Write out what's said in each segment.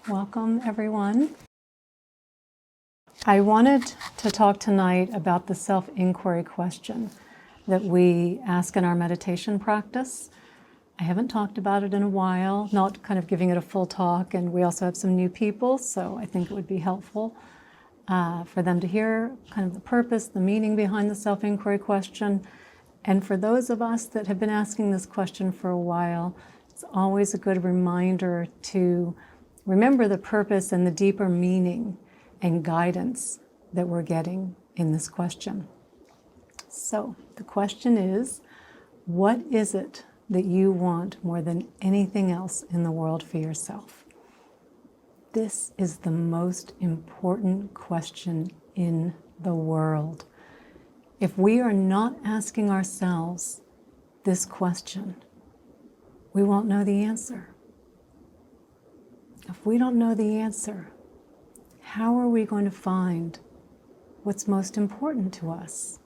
Welcome, everyone. I wanted to talk tonight about the self-inquiry question that we ask in our meditation practice. I haven't talked about it in a while, not kind of giving it a full talk, and we also have some new people, so I think it would be helpful for them to hear kind of the purpose, the meaning behind the self-inquiry question. And for those of us that have been asking this question for a while, it's always a good reminder to remember the purpose and the deeper meaning and guidance that we're getting in this question. So the question is, what is it that you want more than anything else in the world for yourself? This is the most important question in the world. If we are not asking ourselves this question, we won't know the answer. If we don't know the answer, how are we going to find what's most important to us?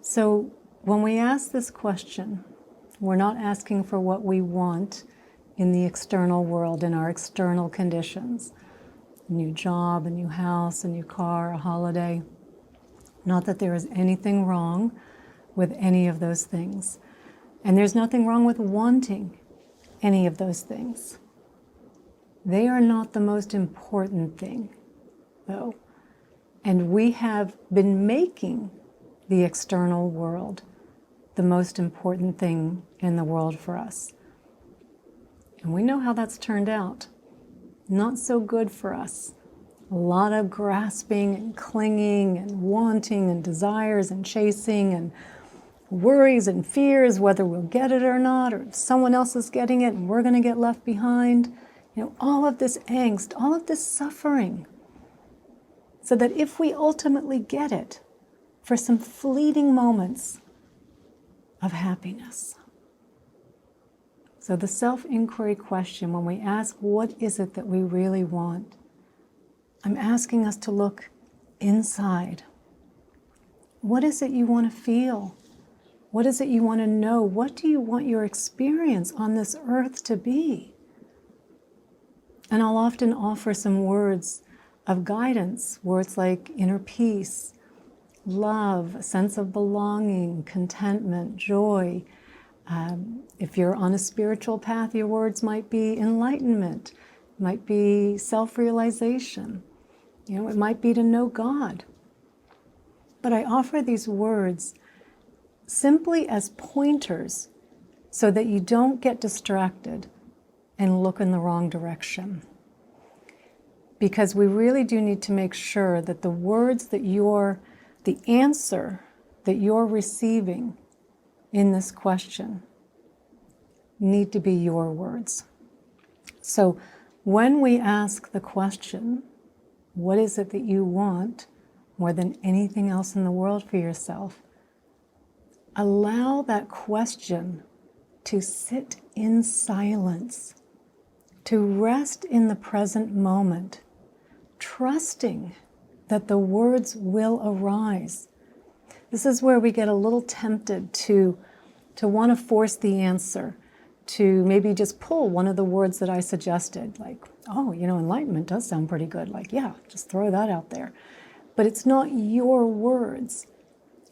So when we ask this question, we're not asking for what we want in the external world, in our external conditions. A new job, a new house, a new car, a holiday. Not that there is anything wrong with any of those things. And there's nothing wrong with wanting any of those things. They are not the most important thing, though. And we have been making the external world the most important thing in the world for us. And we know how that's turned out. Not so good for us. A lot of grasping and clinging and wanting and desires and chasing and worries and fears whether we'll get it or not, or if someone else is getting it and we're going to get left behind. All of this angst, all of this suffering, so that if we ultimately get it, for some fleeting moments of happiness. So the self-inquiry question, when we ask, what is it that we really want? I'm asking us to look inside. What is it you want to feel? What is it you want to know? What do you want your experience on this earth to be? And I'll often offer some words of guidance, words like inner peace, love, a sense of belonging, contentment, joy. If you're on a spiritual path, your words might be enlightenment, might be self-realization. It might be to know God. But I offer these words simply as pointers so that you don't get distracted and look in the wrong direction. Because we really do need to make sure that the words that the answer that you're receiving in this question need to be your words. So when we ask the question, what is it that you want more than anything else in the world for yourself? Allow that question to sit in silence, to rest in the present moment, trusting that the words will arise. This is where we get a little tempted to want to force the answer, to maybe just pull one of the words that I suggested, like, oh, enlightenment does sound pretty good. Like, yeah, just throw that out there. But it's not your words,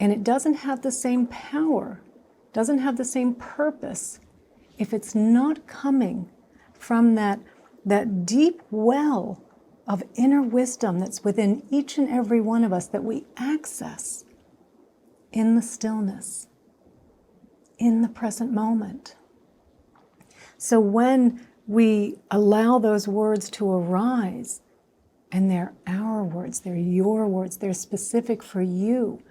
and it doesn't have the same power, doesn't have the same purpose if it's not coming from that deep well of inner wisdom that's within each and every one of us that we access in the stillness, in the present moment. So when we allow those words to arise, and they're our words, they're your words, they're specific for you,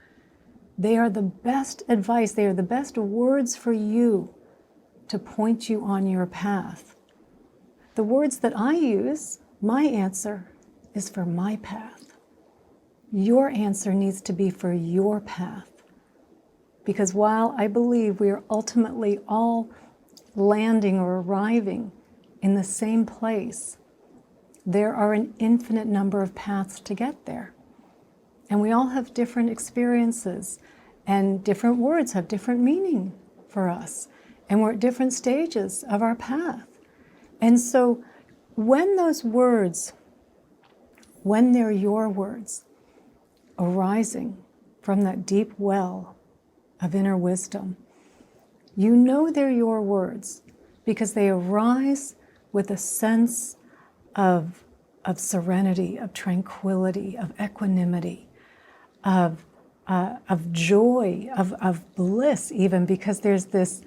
they are the best advice, they are the best words for you to point you on your path. The words that I use, my answer is for my path. Your answer needs to be for your path. Because while I believe we are ultimately all landing or arriving in the same place, there are an infinite number of paths to get there. And we all have different experiences, and different words have different meaning for us. And we're at different stages of our path. And so when those words, when they're your words, arising from that deep well of inner wisdom, you know they're your words because they arise with a sense of serenity, of tranquility, of equanimity, of joy, of bliss even, because there's this,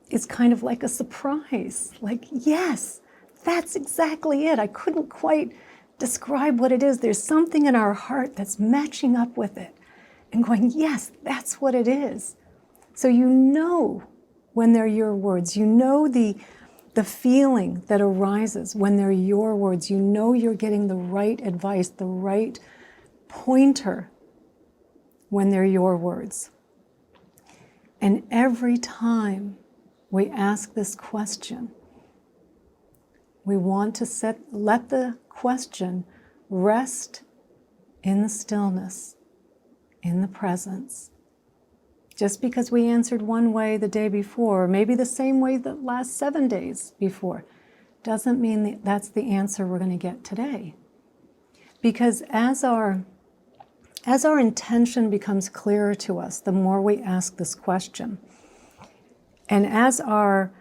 it's kind of like a surprise, like, yes, that's exactly it. I couldn't quite describe what it is. There's something in our heart that's matching up with it and going, yes, that's what it is. So you know when they're your words, you know the feeling that arises when they're your words. You know you're getting the right advice, the right pointer when they're your words. And every time we ask this question, we want to let the question rest in the stillness, in the presence. Just because we answered one way the day before, or maybe the same way the last 7 days before, doesn't mean that that's the answer we're going to get today. Because as our intention becomes clearer to us, the more we ask this question, and as our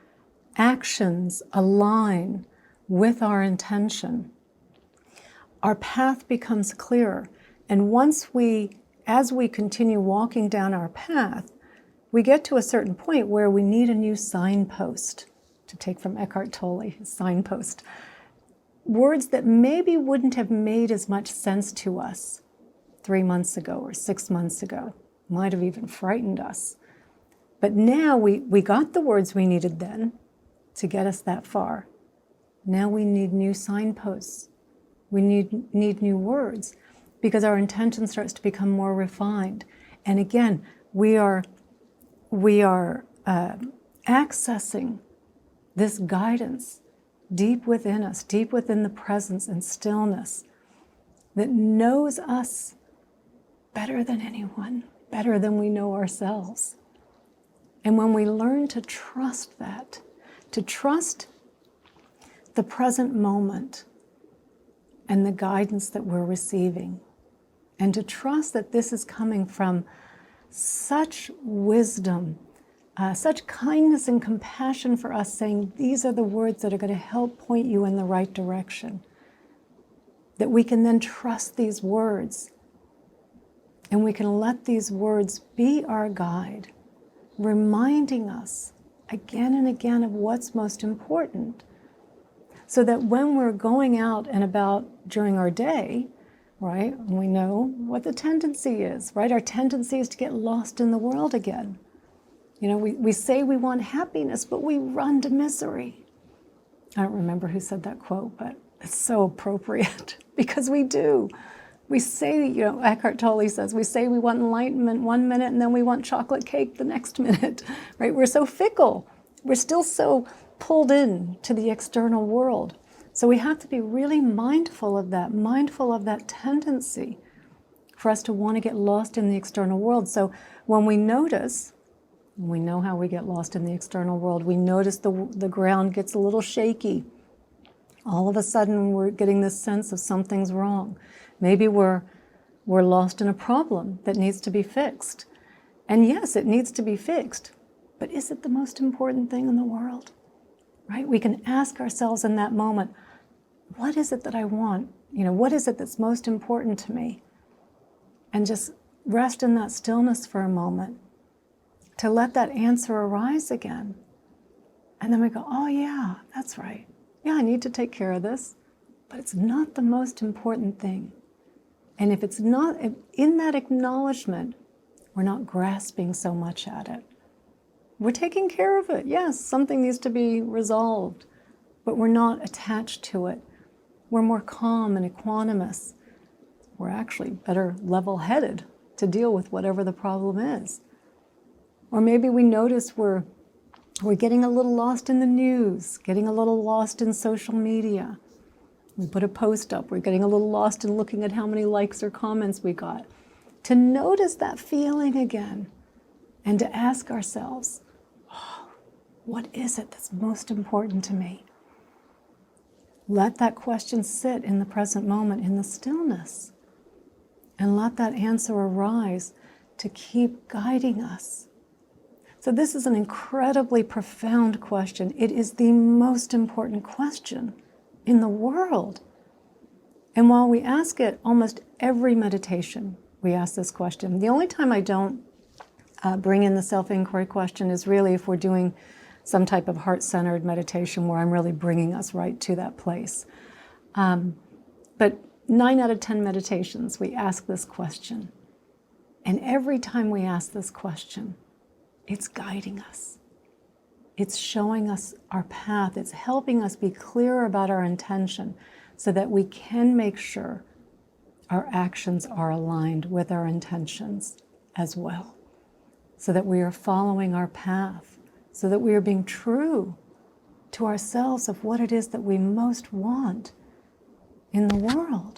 actions align with our intention, our path becomes clearer. And as we continue walking down our path, we get to a certain point where we need a new signpost, to take from Eckhart Tolle, signpost. Words that maybe wouldn't have made as much sense to us 3 months ago or 6 months ago, might have even frightened us. But now we got the words we needed then to get us that far. Now we need new signposts. We need new words, because our intention starts to become more refined. And again, we are accessing this guidance deep within us, deep within the presence and stillness that knows us better than anyone, better than we know ourselves. And when we learn to trust that, to trust the present moment and the guidance that we're receiving, and to trust that this is coming from such wisdom, such kindness and compassion for us, saying these are the words that are going to help point you in the right direction, that we can then trust these words, and we can let these words be our guide, reminding us again and again of what's most important, so that when we're going out and about during our day, right, we know what the tendency is, right? Our tendency is to get lost in the world again. You know, we say we want happiness, but we run to misery. I don't remember who said that quote, but it's so appropriate because we do. We say, you know, Eckhart Tolle says, we say we want enlightenment 1 minute and then we want chocolate cake the next minute, right? We're so fickle. We're still so pulled in to the external world. So we have to be really mindful of that tendency for us to want to get lost in the external world. So when we notice, we know how we get lost in the external world, we notice the ground gets a little shaky. All of a sudden we're getting this sense of something's wrong. Maybe we're lost in a problem that needs to be fixed. And yes, it needs to be fixed, but is it the most important thing in the world? Right? We can ask ourselves in that moment, what is it that I want? You know, what is it that's most important to me? And just rest in that stillness for a moment to let that answer arise again. And then we go, oh yeah, that's right. Yeah, I need to take care of this, but it's not the most important thing. And if it's not, in that acknowledgement, we're not grasping so much at it. We're taking care of it. Yes, something needs to be resolved, but we're not attached to it. We're more calm and equanimous. We're actually better level-headed to deal with whatever the problem is. Or maybe we notice we're getting a little lost in the news, getting a little lost in social media. We put a post up, we're getting a little lost in looking at how many likes or comments we got. To notice that feeling again and to ask ourselves, oh, what is it that's most important to me? Let that question sit in the present moment, in the stillness, and let that answer arise to keep guiding us. So this is an incredibly profound question. It is the most important question in the world. And while we ask it almost every meditation, we ask this question. The only time I don't bring in the self-inquiry question is really if we're doing some type of heart-centered meditation where I'm really bringing us right to that place. But 9 out of 10 meditations, we ask this question. And every time we ask this question, it's guiding us. It's showing us our path. It's helping us be clearer about our intention so that we can make sure our actions are aligned with our intentions as well, so that we are following our path, so that we are being true to ourselves of what it is that we most want in the world.